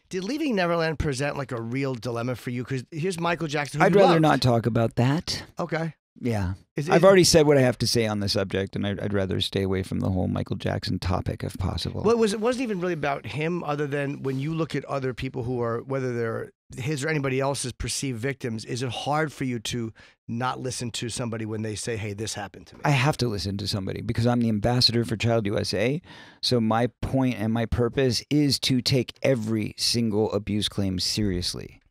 Did Leaving Neverland present like a real dilemma for you? Because here's Michael Jackson. I'd rather not talk about that. Okay. Yeah. I've already said what I have to say on the subject, and I'd rather stay away from the whole Michael Jackson topic if possible. Well, it wasn't even really about him, other than when you look at other people who are, whether they're his or anybody else's perceived victims, is it hard for you to not listen to somebody when they say, hey, this happened to me? I have to listen to somebody because I'm the ambassador for Child USA. So my point and my purpose is to take every single abuse claim seriously.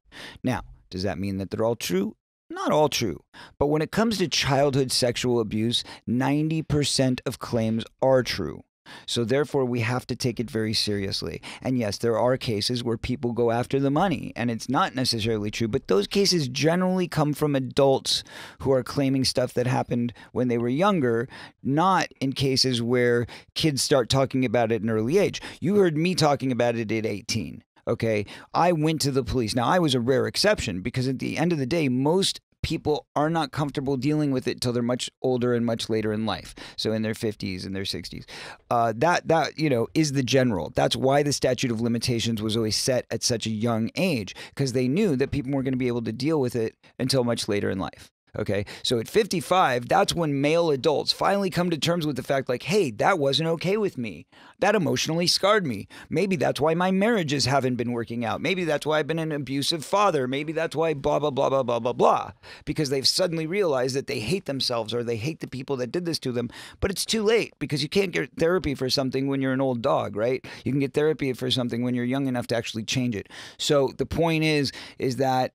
Now, does that mean that they're all true? Not all true. But when it comes to childhood sexual abuse, 90% of claims are true. So therefore, we have to take it very seriously. And yes, there are cases where people go after the money, and it's not necessarily true. But those cases generally come from adults who are claiming stuff that happened when they were younger, not in cases where kids start talking about it at an early age. You heard me talking about it at 18. Okay, I went to the police. Now, I was a rare exception because at the end of the day, most people are not comfortable dealing with it till they're much older and much later in life. So in their 50s and their 60s. That is the general. That's why the statute of limitations was always set at such a young age, because they knew that people weren't going to be able to deal with it until much later in life. Okay, so at 55, that's when male adults finally come to terms with the fact like, hey, that wasn't okay with me. That emotionally scarred me. Maybe that's why my marriages haven't been working out. Maybe that's why I've been an abusive father. Maybe that's why blah, blah, blah, blah, blah, blah, blah. Because they've suddenly realized that they hate themselves or they hate the people that did this to them. But it's too late because you can't get therapy for something when you're an old dog, right? You can get therapy for something when you're young enough to actually change it. So the point is that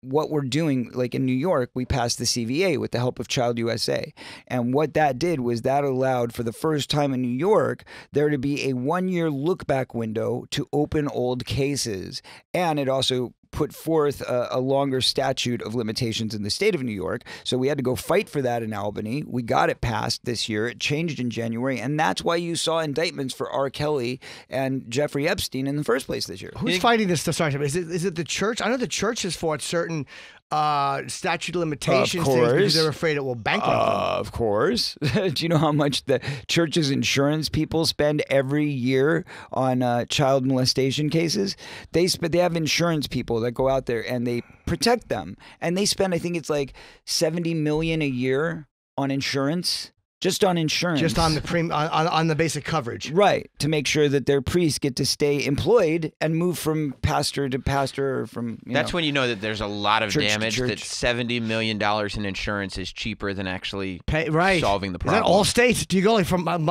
what we're doing, like in New York, we passed the CVA with the help of Child USA. And what that did was that allowed for the first time in New York, there to be a 1-year look back window to open old cases. And it also put forth a longer statute of limitations in the state of New York. So we had to go fight for that in Albany. We got it passed this year. It changed in January. And that's why you saw indictments for R. Kelly and Jeffrey Epstein in the first place this year. Who's fighting this? Sorry, is it the church? I know the church has fought certain statute of limitations things because they're afraid it will bankrupt them. Of course. Do you know how much the church's insurance people spend every year on child molestation cases? They have insurance people that go out there and they protect them, and they spend, I think it's like $70 million a year on insurance. Just on insurance. Just on the on the basic coverage. Right. To make sure that their priests get to stay employed and move from pastor to pastor or from, That's when you know that there's a lot of damage, church. that $70 million in insurance is cheaper than actually right. solving the problem. Is that Allstate? Do you go like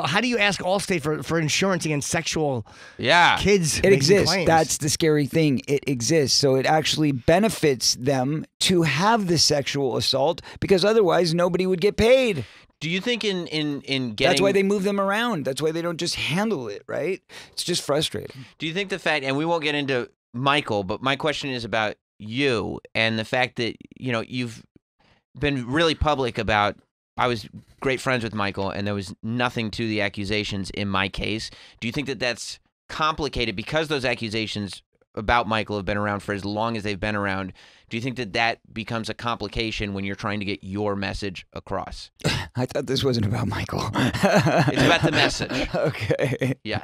how do you ask Allstate for insurance against sexual kids? It exists. Claims? That's the scary thing. It exists. So it actually benefits them to have the sexual assault because otherwise nobody would get paid. Do you think in getting... That's why they move them around. That's why they don't just handle it, right? It's just frustrating. Do you think the fact, and we won't get into Michael, but my question is about you and the fact that, you've been really public about, I was great friends with Michael and there was nothing to the accusations in my case. Do you think that that's complicated because those accusations about Michael have been around for as long as they've been around? Do you think that that becomes a complication when you're trying to get your message across? I thought this wasn't about Michael. It's about the message. Okay. Yeah.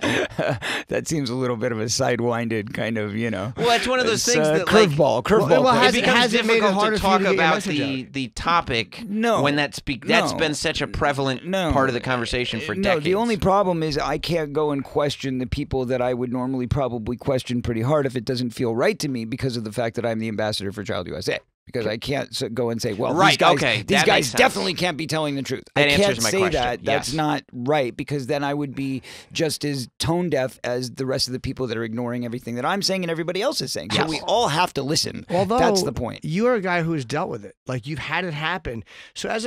That seems a little bit of a sidewinded kind of, Well, it's one of those things that curveball. Well, it becomes difficult to talk about the topic when that's been such a prevalent part of the conversation for decades. No, the only problem is I can't go and question the people that I would normally probably question pretty hard if it doesn't feel right to me because of the fact that I'm the ambassador for Child USA. Because I can't go and say, well, these guys definitely can't be telling the truth. That I can't answers my say question. that. That's not right, because then I would be just as tone deaf as the rest of the people that are ignoring everything that I'm saying and everybody else is saying. So we all have to listen. Although, that's the point. You're a guy who's dealt with it. Like, you've had it happen. So as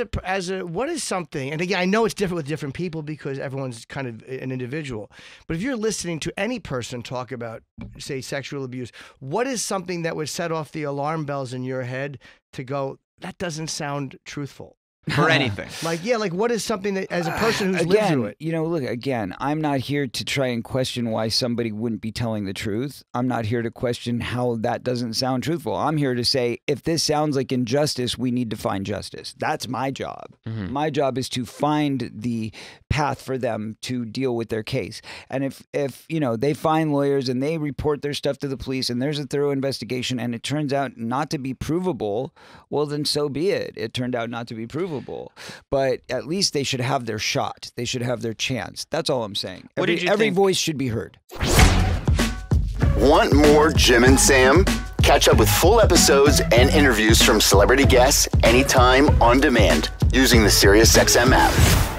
a what is something, and again, I know it's different with different people because everyone's kind of an individual, but if you're listening to any person talk about, say, sexual abuse, what is something that would set off the alarm bells in your head to go, that doesn't sound truthful? for anything. Like, yeah, like what is something that, as a person who's lived through it? You know, look, again, I'm not here to try and question why somebody wouldn't be telling the truth. I'm not here to question how that doesn't sound truthful. I'm here to say, if this sounds like injustice, we need to find justice. That's my job. Mm-hmm. My job is to find the path for them to deal with their case. And if you know, they find lawyers and they report their stuff to the police and there's a thorough investigation and it turns out not to be provable, well, then so be it. It turned out not to be provable. But at least they should have their shot. They should have their chance. That's all I'm saying. Every voice should be heard. Want more Jim and Sam? Catch up with full episodes and interviews from celebrity guests anytime on demand using the SiriusXM app.